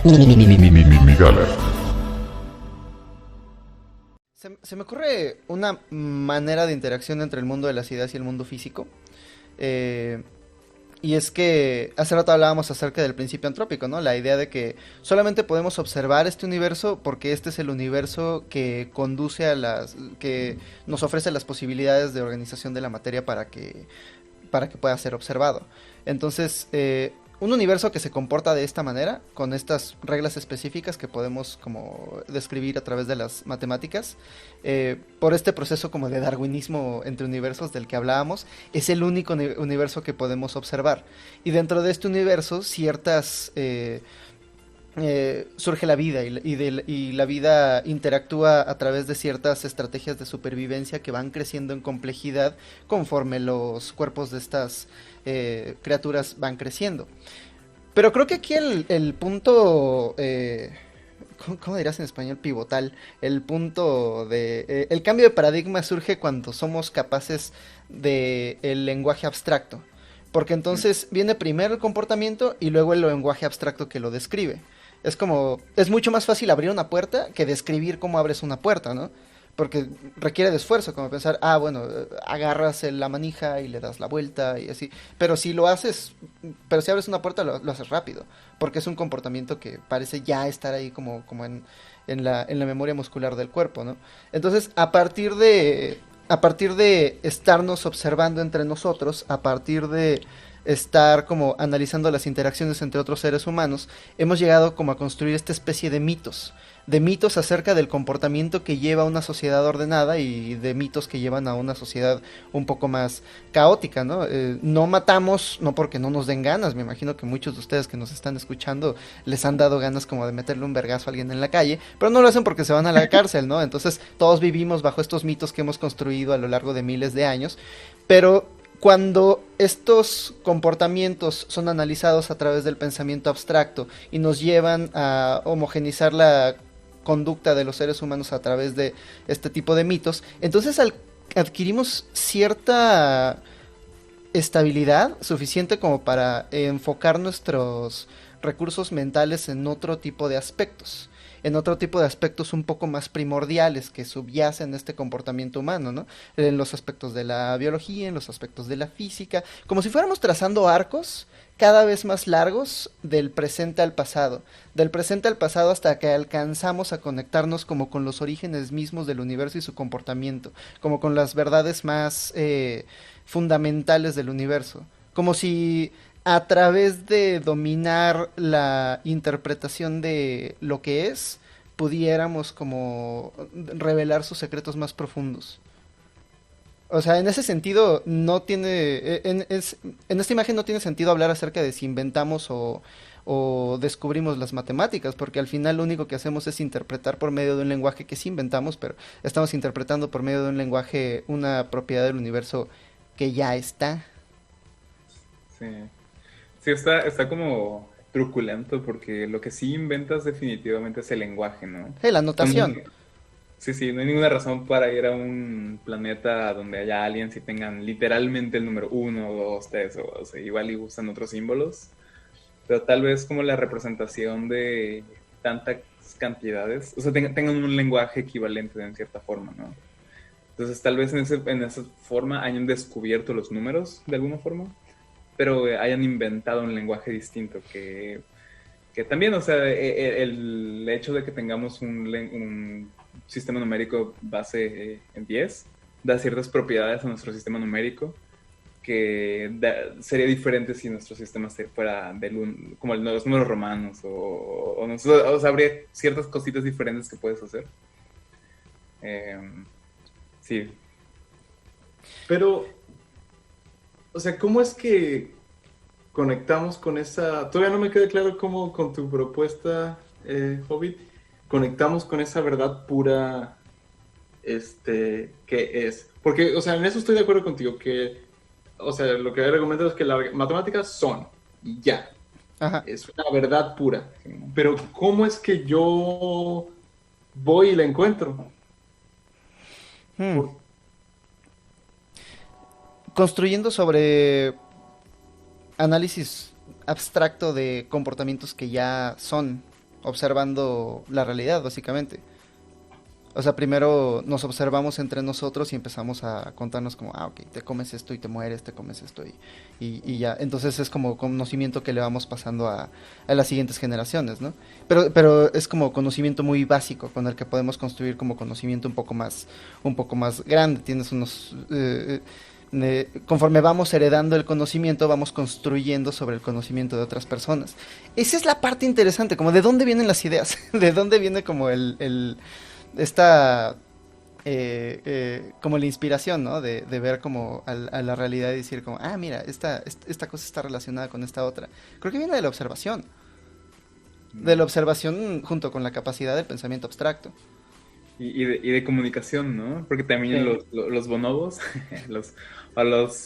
Migala. Se me ocurre una manera de interacción entre el mundo de las ideas y el mundo físico. eh, y es que hace rato hablábamos acerca del principio antrópico, ¿no? La idea de que solamente podemos observar este universo porque este es el universo que conduce a que nos ofrece las posibilidades de organización de la materia para que pueda ser observado. Entonces, un universo que se comporta de esta manera, con estas reglas específicas que podemos como describir a través de las matemáticas, por este proceso como de darwinismo entre universos del que hablábamos, es el único universo que podemos observar. Y dentro de este universo, surge la vida y la vida interactúa a través de ciertas estrategias de supervivencia que van creciendo en complejidad conforme los cuerpos de estas criaturas van creciendo. Pero creo que aquí el punto, ¿cómo dirás en español? Pivotal. El punto el cambio de paradigma surge cuando somos capaces de el lenguaje abstracto. Porque entonces viene primero el comportamiento y luego el lenguaje abstracto que lo describe. Es mucho más fácil abrir una puerta que describir cómo abres una puerta, ¿no? Porque requiere de esfuerzo, como pensar, bueno, agarras la manija y le das la vuelta y así. Pero si lo haces, pero si abres una puerta lo haces rápido, porque es un comportamiento que parece ya estar ahí como en la memoria muscular del cuerpo, ¿no? Entonces, a partir de estarnos observando entre nosotros, a partir de estar como analizando las interacciones entre otros seres humanos, hemos llegado como a construir esta especie de mitos acerca del comportamiento que lleva a una sociedad ordenada y de mitos que llevan a una sociedad un poco más caótica, ¿no? No matamos, no porque no nos den ganas, me imagino que muchos de ustedes que nos están escuchando les han dado ganas como de meterle un vergazo a alguien en la calle, pero no lo hacen porque se van a la cárcel, ¿no? Entonces todos vivimos bajo estos mitos que hemos construido a lo largo de miles de años, pero cuando estos comportamientos son analizados a través del pensamiento abstracto y nos llevan a homogenizar la conducta de los seres humanos a través de este tipo de mitos, entonces adquirimos cierta estabilidad suficiente como para enfocar nuestros recursos mentales en otro tipo de aspectos un poco más primordiales que subyacen este comportamiento humano, ¿no? En los aspectos de la biología, en los aspectos de la física, como si fuéramos trazando arcos cada vez más largos del presente al pasado hasta que alcanzamos a conectarnos como con los orígenes mismos del universo y su comportamiento, como con las verdades más fundamentales del universo, como si a través de dominar la interpretación de lo que es, pudiéramos como revelar sus secretos más profundos. O sea, en ese sentido, no tiene. En esta imagen no tiene sentido hablar acerca de si inventamos o descubrimos las matemáticas, porque al final lo único que hacemos es interpretar por medio de un lenguaje que sí inventamos, pero estamos interpretando por medio de un lenguaje una propiedad del universo que ya está. Sí. Sí, está como truculento porque lo que sí inventas definitivamente es el lenguaje, ¿no? Hey, la No, no- notación. sí, sí, no hay ninguna razón para ir a un planeta donde haya aliens y tengan literalmente el número uno, dos, tres, o sea, igual y usan otros símbolos, pero tal vez como la representación de tantas cantidades, o sea, tengan un lenguaje equivalente en cierta forma, ¿no? Entonces tal vez en esa forma hayan descubierto los números de alguna forma, pero hayan inventado un lenguaje distinto que también, o sea, el hecho de que tengamos un sistema numérico base en 10 da ciertas propiedades a nuestro sistema numérico que sería diferente si nuestro sistema fuera como los números romanos o sea, habría ciertas cositas diferentes que puedes hacer. Eh, sí. Pero, o sea, ¿cómo es que conectamos con esa? Todavía no me queda claro cómo con tu propuesta, Hobbit, conectamos con esa verdad pura, que es. Porque, o sea, en eso estoy de acuerdo contigo, que, o sea, lo que he argumentado es que las matemáticas son, y ya, Ajá. es una verdad pura. Pero, ¿cómo es que yo voy y la encuentro? Hmm. Por- Construyendo sobre análisis abstracto de comportamientos que ya son. observando la realidad, básicamente. O sea, primero nos observamos entre nosotros y empezamos a contarnos como, ok, te comes esto y te mueres, te comes esto y ya. Entonces es como conocimiento que le vamos pasando a las siguientes generaciones, ¿no? Pero es como conocimiento muy básico con el que podemos construir como conocimiento un poco más grande. Tienes unos... conforme vamos heredando el conocimiento, vamos construyendo sobre el conocimiento de otras personas. Esa es la parte interesante, como de dónde vienen las ideas, de dónde viene como esta como la inspiración, ¿no? De ver como a la realidad y decir como, mira, esta cosa está relacionada con esta otra. Creo que viene de la observación junto con la capacidad del pensamiento abstracto. Y de comunicación, ¿no? Porque también los bonobos, los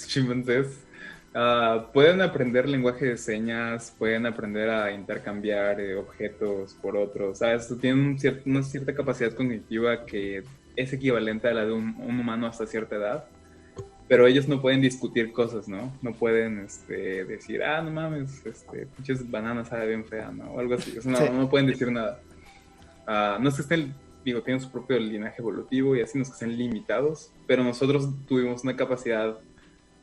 chimpancés, pueden aprender lenguaje de señas, pueden aprender a intercambiar objetos por otros, ¿sabes? Tienen una cierta capacidad cognitiva que es equivalente a la de un humano hasta cierta edad, pero ellos no pueden discutir cosas, ¿no? No pueden decir, no mames, pinches bananas sabe bien fea, ¿no? O algo así, o sea, no pueden decir nada. No es que tienen su propio linaje evolutivo y así no es que estén limitados, pero nosotros tuvimos una capacidad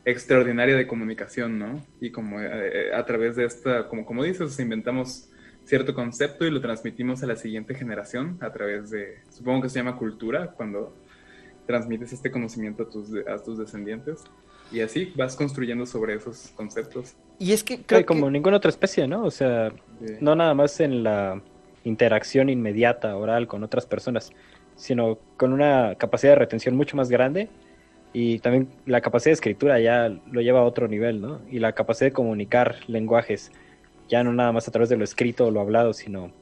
extraordinaria de comunicación, ¿no? Y como a través de esta, como dices, inventamos cierto concepto y lo transmitimos a la siguiente generación a través de, supongo que se llama cultura, cuando transmites este conocimiento a tus descendientes. Y así vas construyendo sobre esos conceptos. Y es que creo como ninguna otra especie, ¿no? O sea, no nada más en la interacción inmediata, oral, con otras personas, sino con una capacidad de retención mucho más grande. Y también la capacidad de escritura ya lo lleva a otro nivel, ¿no? Y la capacidad de comunicar lenguajes, ya no nada más a través de lo escrito o lo hablado, sino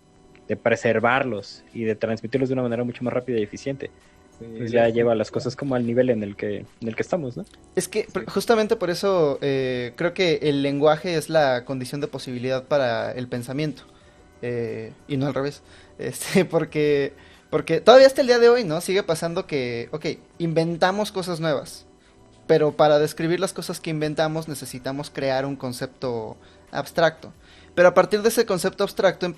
de preservarlos y de transmitirlos de una manera mucho más rápida y eficiente. Pues ya lleva las cosas como al nivel en el que estamos, ¿no? Es que justamente por eso creo que el lenguaje es la condición de posibilidad para el pensamiento, y no al revés, porque todavía hasta el día de hoy, ¿no? Sigue pasando que, inventamos cosas nuevas, pero para describir las cosas que inventamos necesitamos crear un concepto abstracto. Pero a partir de ese concepto abstracto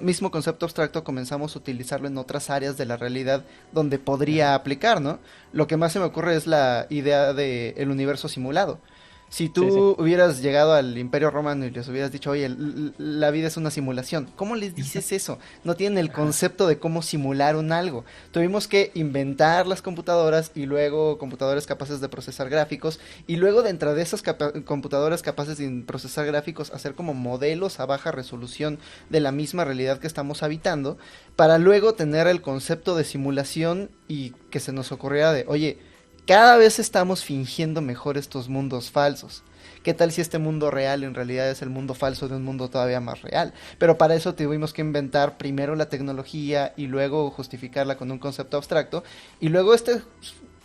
mismo concepto abstracto comenzamos a utilizarlo en otras áreas de la realidad donde podría aplicar, ¿no? Lo que más se me ocurre es la idea del universo simulado. Si tú hubieras llegado al Imperio Romano y les hubieras dicho, oye, la vida es una simulación, ¿cómo les dices eso? No tienen el concepto de cómo simular un algo. Tuvimos que inventar las computadoras y luego computadoras capaces de procesar gráficos y luego dentro de esas computadoras capaces de procesar gráficos hacer como modelos a baja resolución de la misma realidad que estamos habitando para luego tener el concepto de simulación y que se nos ocurriera de, oye, cada vez estamos fingiendo mejor estos mundos falsos. ¿Qué tal si este mundo real en realidad es el mundo falso de un mundo todavía más real? Pero para eso tuvimos que inventar primero la tecnología y luego justificarla con un concepto abstracto. Y luego este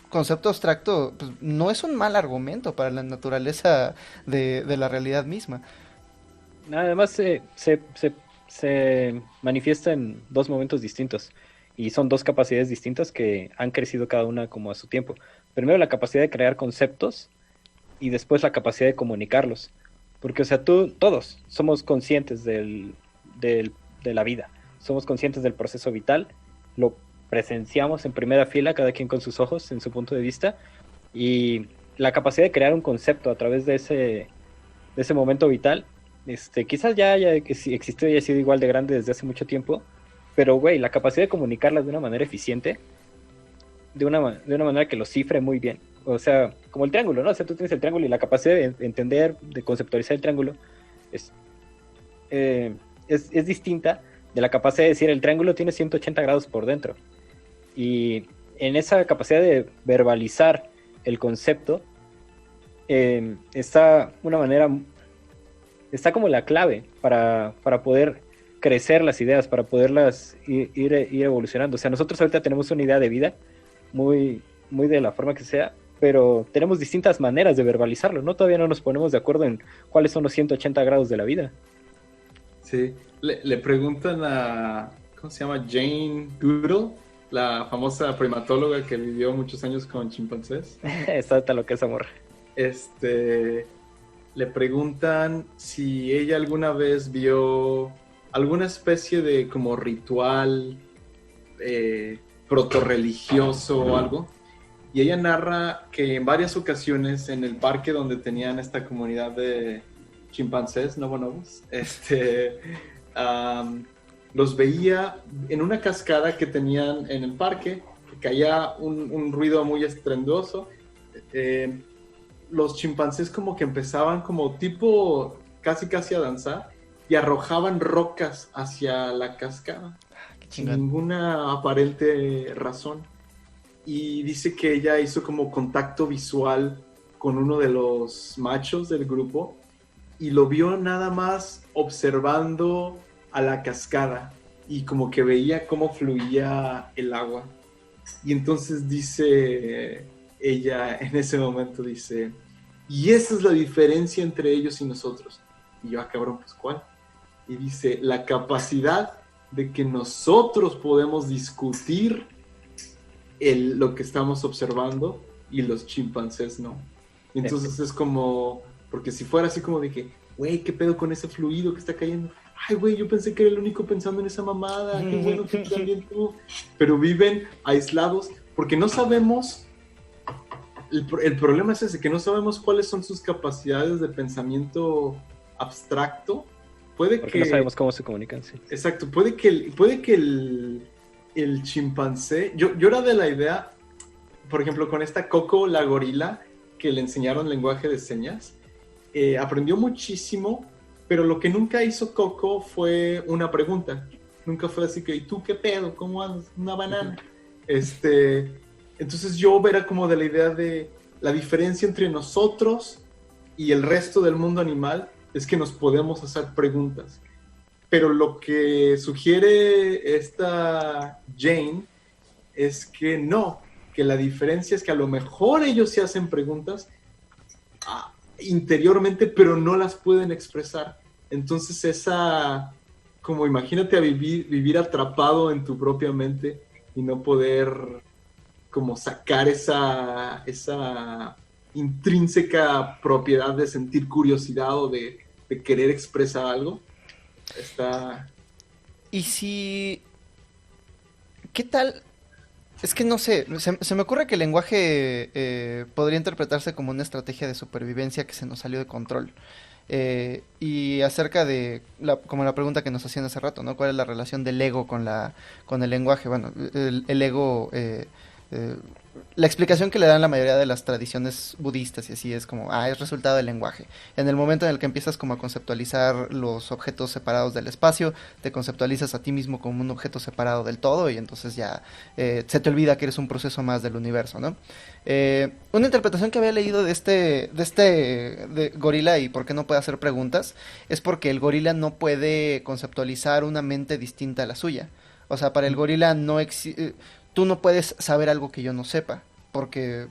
concepto abstracto pues, no es un mal argumento para la naturaleza de la realidad misma. Además se manifiesta en dos momentos distintos. Y son dos capacidades distintas que han crecido cada una como a su tiempo. Primero la capacidad de crear conceptos y después la capacidad de comunicarlos. Porque, o sea, todos somos conscientes de la vida. Somos conscientes del proceso vital. Lo presenciamos en primera fila, cada quien con sus ojos, en su punto de vista. Y la capacidad de crear un concepto a través de ese momento vital, quizás ya existió y haya sido igual de grande desde hace mucho tiempo. Pero, güey, la capacidad de comunicarlas de una manera eficiente, de una manera que lo cifre muy bien. O sea, como el triángulo, ¿no? O sea, tú tienes el triángulo y la capacidad de entender, de conceptualizar el triángulo es distinta de la capacidad de decir el triángulo tiene 180 grados por dentro. Y en esa capacidad de verbalizar el concepto está como la clave para poder crecer las ideas, para poderlas ir evolucionando. O sea, nosotros ahorita tenemos una idea de vida muy, muy de la forma que sea, pero tenemos distintas maneras de verbalizarlo, ¿no? Todavía no nos ponemos de acuerdo en cuáles son los 180 grados de la vida. Sí, le preguntan a, ¿cómo se llama? Jane Goodall, la famosa primatóloga que vivió muchos años con chimpancés. Exacto lo que es amor. Le preguntan si ella alguna vez vio alguna especie de como ritual protorreligioso o algo. Y ella narra que en varias ocasiones en el parque donde tenían esta comunidad de chimpancés, no bonobos, los veía en una cascada que tenían en el parque, que caía un ruido muy estruendoso. Los chimpancés como que empezaban como tipo casi a danzar y arrojaban rocas hacia la cascada sin ninguna aparente razón. Y dice que ella hizo como contacto visual con uno de los machos del grupo y lo vio nada más observando a la cascada y como que veía cómo fluía el agua. Y entonces dice ella en ese momento, dice, y esa es la diferencia entre ellos y nosotros. Y yo, cabrón, pues ¿cuál? Y dice, la capacidad de que nosotros podemos discutir lo que estamos observando y los chimpancés no. Y entonces es como, porque si fuera así como de que, güey, ¿qué pedo con ese fluido que está cayendo? Ay, güey, yo pensé que era el único pensando en esa mamada, qué bueno que también tú. Pero viven aislados porque no sabemos, el problema es ese, que no sabemos cuáles son sus capacidades de pensamiento abstracto. Porque no sabemos cómo se comunican, sí. Exacto, puede que el chimpancé, yo era de la idea, por ejemplo, con esta Coco, la gorila, que le enseñaron lenguaje de señas, aprendió muchísimo, pero lo que nunca hizo Coco fue una pregunta. Nunca fue así que, ¿y tú qué pedo? ¿Cómo andas? Una banana. Entonces yo era como de la idea de la diferencia entre nosotros y el resto del mundo animal es que nos podemos hacer preguntas. Pero lo que sugiere esta Jane es que no, que la diferencia es que a lo mejor ellos se hacen preguntas interiormente, pero no las pueden expresar. Entonces esa, como imagínate a vivir atrapado en tu propia mente y no poder como sacar esa intrínseca propiedad de sentir curiosidad o de querer expresar algo. Está... Y si... ¿Qué tal? Es que no sé, se me ocurre que el lenguaje podría interpretarse como una estrategia de supervivencia que se nos salió de control. Y acerca de, como la pregunta que nos hacían hace rato, ¿no? ¿Cuál es la relación del ego con el lenguaje? Bueno, el ego... la explicación que le dan la mayoría de las tradiciones budistas y así es como, es resultado del lenguaje. En el momento en el que empiezas como a conceptualizar los objetos separados del espacio, te conceptualizas a ti mismo como un objeto separado del todo y entonces ya se te olvida que eres un proceso más del universo, ¿no? Una interpretación que había leído de gorila y por qué no puede hacer preguntas es porque el gorila no puede conceptualizar una mente distinta a la suya. O sea, para el gorila tú no puedes saber algo que yo no sepa, porque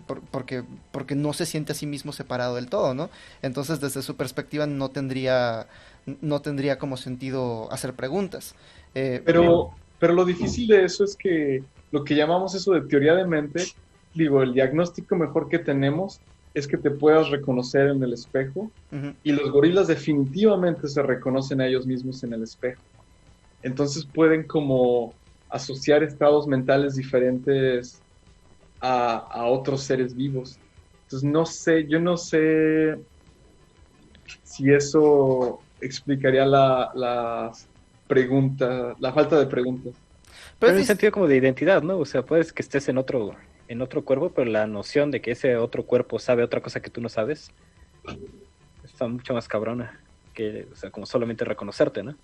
no se siente a sí mismo separado del todo, ¿no? Entonces, desde su perspectiva, no tendría como sentido hacer preguntas. Pero lo difícil de eso es que lo que llamamos eso de teoría de mente, digo, el diagnóstico mejor que tenemos es que te puedas reconocer en el espejo, y los gorilas definitivamente se reconocen a ellos mismos en el espejo. Entonces pueden como asociar estados mentales diferentes a otros seres vivos. Entonces yo no sé si eso explicaría la falta de preguntas. Pero en un sentido como de identidad, ¿no? O sea, puedes que estés en otro cuerpo, pero la noción de que ese otro cuerpo sabe otra cosa que tú no sabes está mucho más cabrona que, o sea, como solamente reconocerte, ¿no?